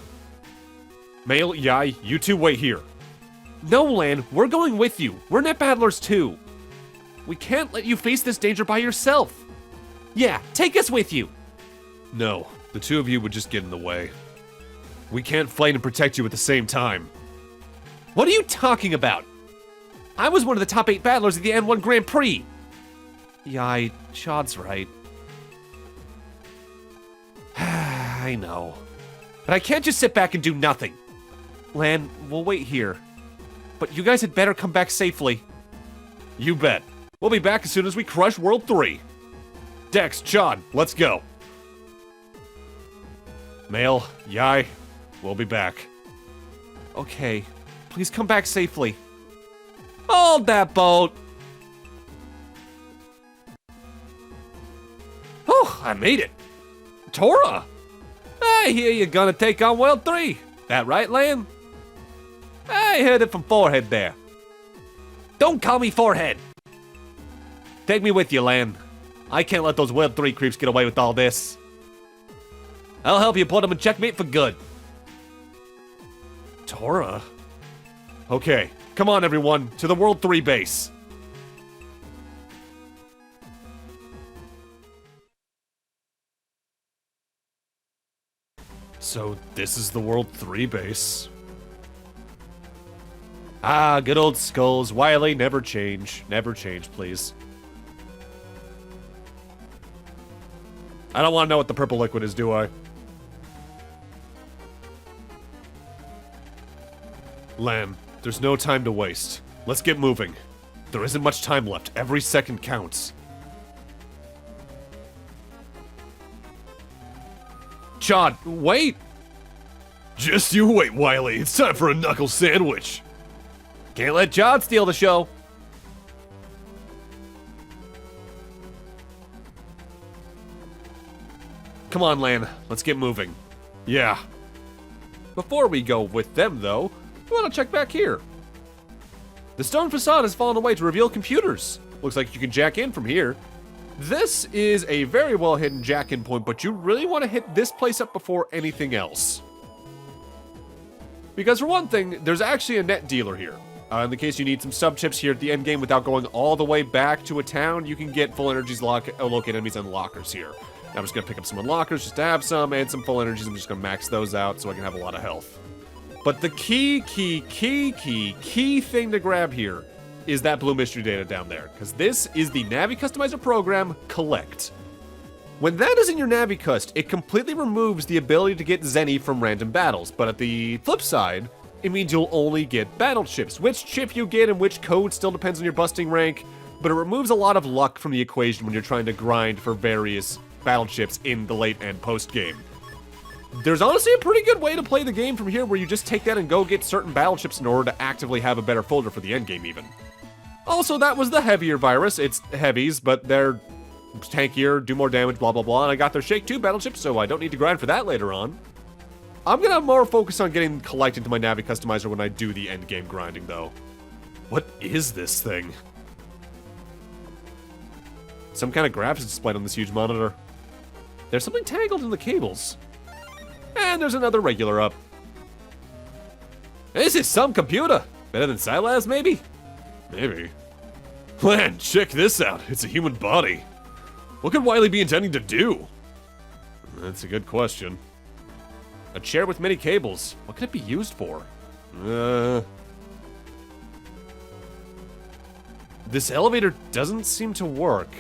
Mail, Yai, you two wait here. No, Lan, we're going with you. We're net battlers too. We can't let you face this danger by yourself. Yeah, take us with you. No, the two of you would just get in the way. We can't fight and protect you at the same time. What are you talking about? I was one of the top 8 battlers at the N1 Grand Prix. Yeah, Chad's right. I know. But I can't just sit back and do nothing. Lan, we'll wait here. But you guys had better come back safely. You bet. We'll be back as soon as we crush World 3. Dex, Chad, let's go. Mail, Yai, we'll be back. Okay, please come back safely. Hold that boat! Oh, I made it. Tora! I hear you're gonna take on World 3. That right, Lan? I heard it from Forehead there. Don't call me Forehead. Take me with you, Lan. I can't let those World 3 creeps get away with all this. I'll help you put them in checkmate for good. Tora? Okay, come on everyone, to the World 3 base. So this is the World 3 base. Ah, good old skulls. Wily, never change. Never change, please. I don't want to know what the purple liquid is, do I? Lan, there's no time to waste. Let's get moving. There isn't much time left. Every second counts. Chad, wait! Just you wait, Wily. It's time for a knuckle sandwich. Can't let Chad steal the show. Come on, Lan. Let's get moving. Yeah. Before we go with them, though, we want to check back here. The stone facade has fallen away to reveal computers. Looks like you can jack in from here. This is a very well hidden jack-in point, but you really want to hit this place up before anything else. Because for one thing, there's actually a net dealer here. In the case you need some sub-chips here at the end game without going all the way back to a town, you can get full energies locate enemies in lockers here. I'm just going to pick up some unlockers just to have some, and some full energies. I'm just going to max those out so I can have a lot of health. But the key thing to grab here is that blue mystery data down there, because this is the Navi Customizer program, Collect. When that is in your Navicust, it completely removes the ability to get Zenny from random battles, but at the flip side, it means you'll only get battle chips. Which chip you get and which code still depends on your busting rank, but it removes a lot of luck from the equation when you're trying to grind for various battle chips in the late and post game. There's honestly a pretty good way to play the game from here where you just take that and go get certain battle chips in order to actively have a better folder for the end game even. Also, that was the heavier virus. It's heavies, but they're tankier, do more damage, blah blah blah, and I got their Shake 2 battle chips, so I don't need to grind for that later on. I'm gonna more focus on getting Collect into my Navi customizer when I do the end game grinding though. What is this thing? Some kind of graphics displayed on this huge monitor. There's something tangled in the cables. And there's another regular up. This is some computer. Better than Scilab's, maybe? Maybe. Man, check this out. It's a human body. What could Wily be intending to do? That's a good question. A chair with many cables. What could it be used for? This elevator doesn't seem to work.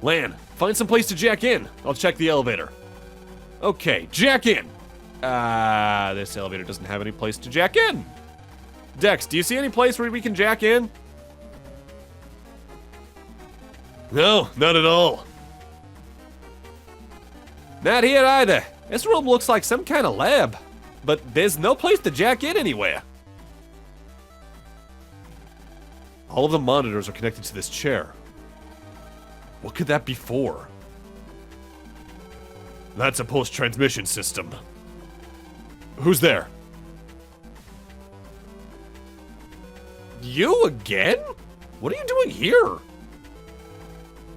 Lan, find some place to jack in. I'll check the elevator. Okay, jack in. This elevator doesn't have any place to jack in. Dex, do you see any place where we can jack in? No, not at all. Not here either. This room looks like some kind of lab, but there's no place to jack in anywhere. All of the monitors are connected to this chair. What could that be for? That's a pulse transmission system. Who's there? You again? What are you doing here?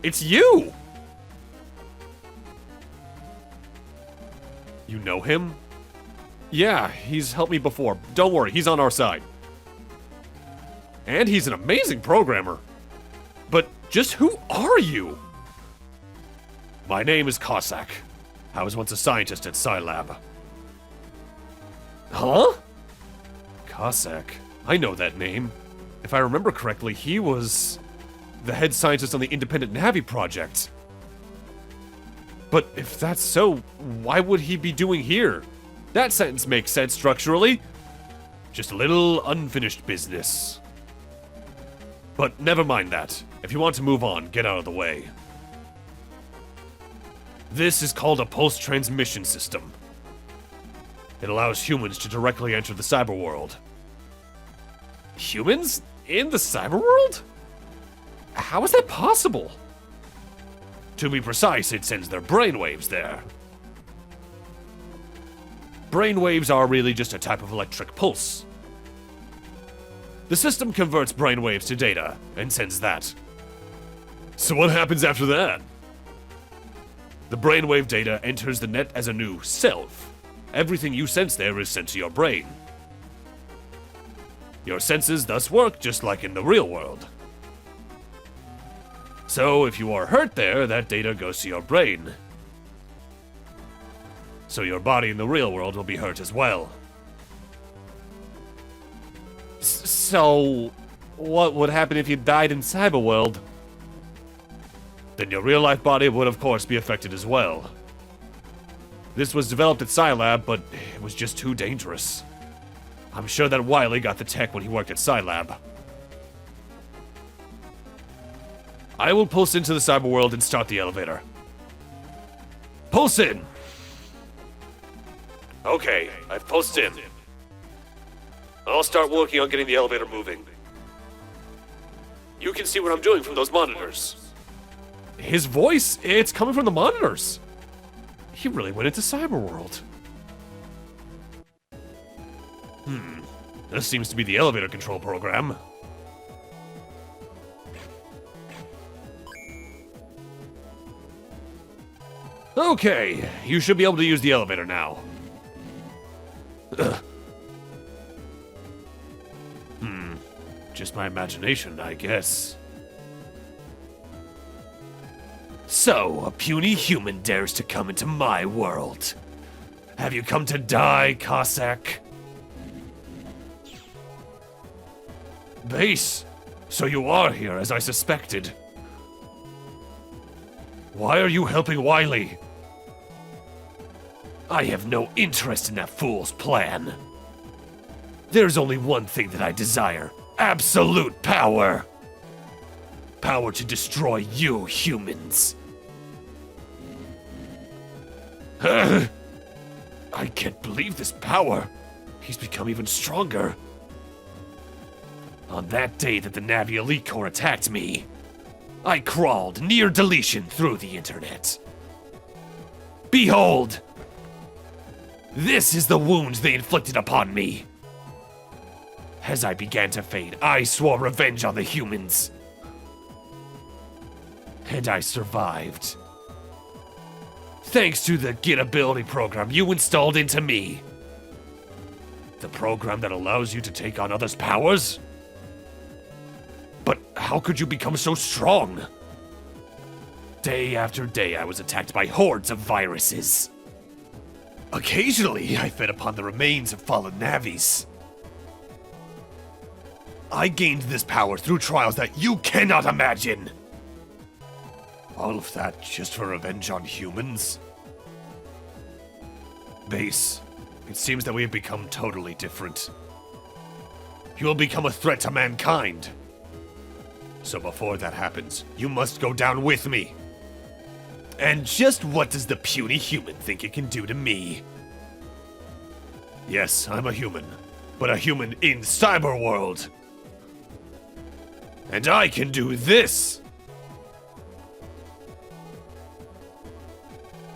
It's you! You know him? Yeah, he's helped me before. Don't worry, he's on our side. And he's an amazing programmer. But just who are you? My name is Cossack. I was once a scientist at Scilab. Huh? Cossack. I know that name. If I remember correctly, he was the head scientist on the Independent Navi project. But if that's so, why would he be doing here? That sentence makes sense structurally. Just a little unfinished business. But never mind that. If you want to move on, get out of the way. This is called a pulse transmission system. It allows humans to directly enter the cyber world. Humans? In the cyber world? How is that possible? To be precise, it sends their brainwaves there. Brainwaves are really just a type of electric pulse. The system converts brainwaves to data and sends that. So what happens after that? The brainwave data enters the net as a new self. Everything you sense there is sent to your brain. Your senses thus work just like in the real world. So if you are hurt there, that data goes to your brain. So your body in the real world will be hurt as well. So, what would happen if you died in Cyberworld? Then your real-life body would of course be affected as well. This was developed at Scilab, but it was just too dangerous. I'm sure that Wily got the tech when he worked at Scilab. I will pulse into the cyberworld and start the elevator. Pulse in! Okay, I've pulsed in. I'll start working on getting the elevator moving. You can see what I'm doing from those monitors. His voice, it's coming from the monitors. He really went into Cyberworld. This seems to be the elevator control program. Okay, you should be able to use the elevator now. Just my imagination, I guess. So, a puny human dares to come into my world. Have you come to die, Cossack? Base, so you are here as I suspected. Why are you helping Wily? I have no interest in that fool's plan. There's only one thing that I desire. Absolute power. Power to destroy you humans. I can't believe this power. He's become even stronger. On that day that the Navi Elite Corps attacked me, I crawled near deletion through the internet. Behold! This is the wound they inflicted upon me. As I began to fade, I swore revenge on the humans. And I survived. Thanks to the Get Ability program you installed into me. The program that allows you to take on others' powers? But how could you become so strong? Day after day, I was attacked by hordes of viruses. Occasionally, I fed upon the remains of fallen Navis. I gained this power through trials that you cannot imagine. All of that just for revenge on humans? Base, it seems that we have become totally different. You will become a threat to mankind. So before that happens, you must go down with me. And just what does the puny human think it can do to me? Yes, I'm a human, but a human in cyberworld. And I can do this!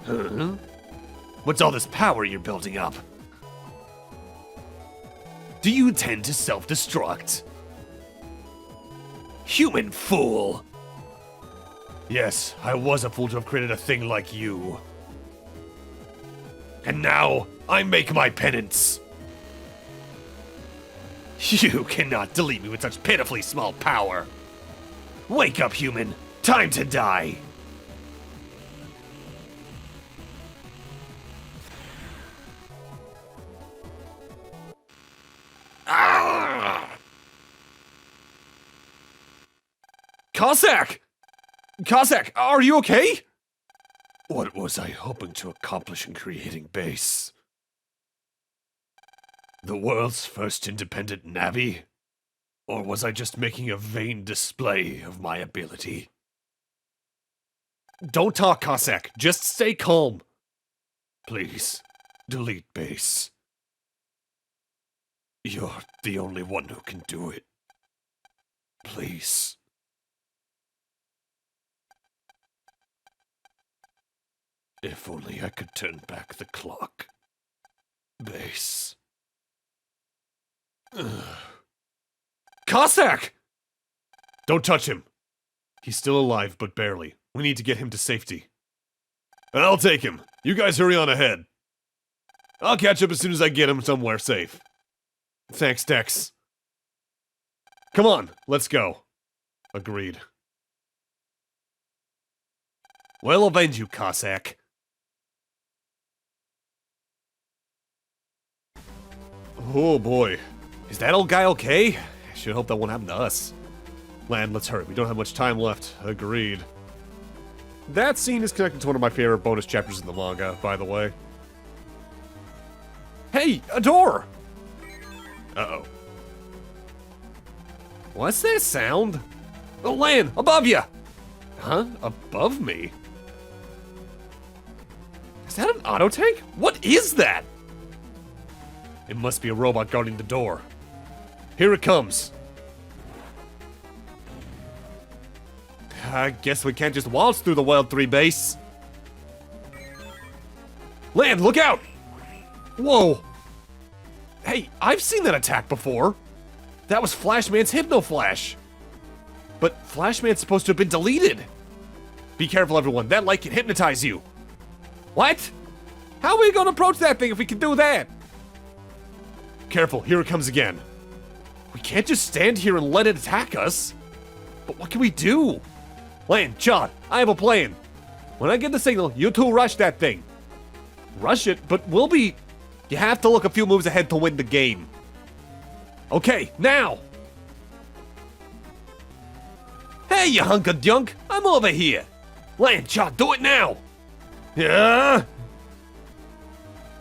Huh? What's all this power you're building up? Do you intend to self-destruct? Human fool! Yes, I was a fool to have created a thing like you. And now, I make my penance. You cannot delete me with such pitifully small power. Wake up, human. Time to die. Ah! Cossack! Cossack, are you okay? What was I hoping to accomplish in creating base? The world's first independent Navi? Or was I just making a vain display of my ability? Don't talk, Cossack. Just stay calm. Please, delete base. You're the only one who can do it. Please. If only I could turn back the clock. Base. Cossack! Don't touch him. He's still alive, but barely. We need to get him to safety. I'll take him. You guys hurry on ahead. I'll catch up as soon as I get him somewhere safe. Thanks, Dex. Come on, let's go. Agreed. We'll avenge you, Cossack. Oh boy. Is that old guy okay? I should hope that won't happen to us. Land, let's hurry. We don't have much time left. Agreed. That scene is connected to one of my favorite bonus chapters in the manga, by the way. Hey, a door! Uh-oh. What's that sound? Oh, Land, above you! Huh? Above me? Is that an auto tank? What is that? It must be a robot guarding the door. Here it comes. I guess we can't just waltz through the Wild 3 base. Land, look out! Whoa! Hey, I've seen that attack before. That was Flashman's Hypno-Flash. But Flashman's supposed to have been deleted. Be careful, everyone. That light can hypnotize you. What? How are we gonna approach that thing if we can do that? Careful, here it comes again. We can't just stand here and let it attack us. But what can we do? Land, John, I have a plan. When I get the signal, you two rush that thing. Rush it, but we'll be... You have to look a few moves ahead to win the game. Okay, now! Hey, you hunk of junk! I'm over here! Land, John, do it now! Yeah!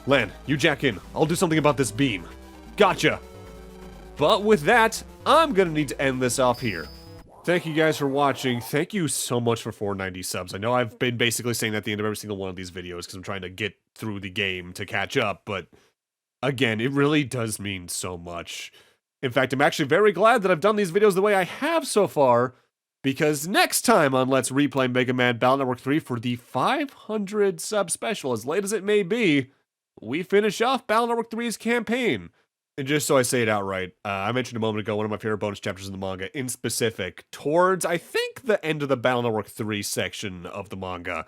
Lan, you jack in. I'll do something about this beam. Gotcha! But with that, I'm gonna need to end this off here. Thank you guys for watching. Thank you so much for 490 subs. I know I've been basically saying that at the end of every single one of these videos because I'm trying to get through the game to catch up, but again, it really does mean so much. In fact, I'm actually very glad that I've done these videos the way I have so far, because next time on Let's Replay Mega Man Battle Network 3 for the 500 sub special, as late as it may be, we finish off Battle Network 3's campaign. And just so I say it outright, I mentioned a moment ago one of my favorite bonus chapters in the manga, in specific, towards, I think, the end of the Battle Network 3 section of the manga.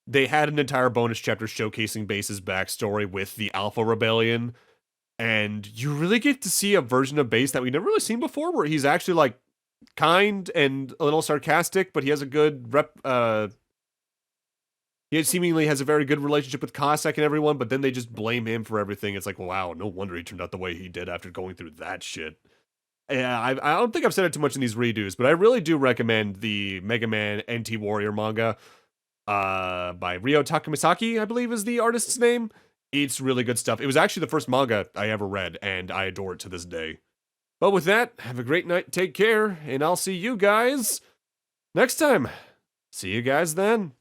They had an entire bonus chapter showcasing Base's backstory with the Alpha Rebellion, and you really get to see a version of Base that we've never really seen before, where he's actually, like, kind and a little sarcastic, but he has a good he seemingly has a very good relationship with Cossack and everyone, but then they just blame him for everything. It's like, wow, no wonder he turned out the way he did after going through that shit. Yeah, I don't think I've said it too much in these redos, but I really do recommend the Mega Man NT Warrior manga by Ryo Takamisaki, I believe is the artist's name. It's really good stuff. It was actually the first manga I ever read, and I adore it to this day. But with that, have a great night, take care, and I'll see you guys next time. See you guys then.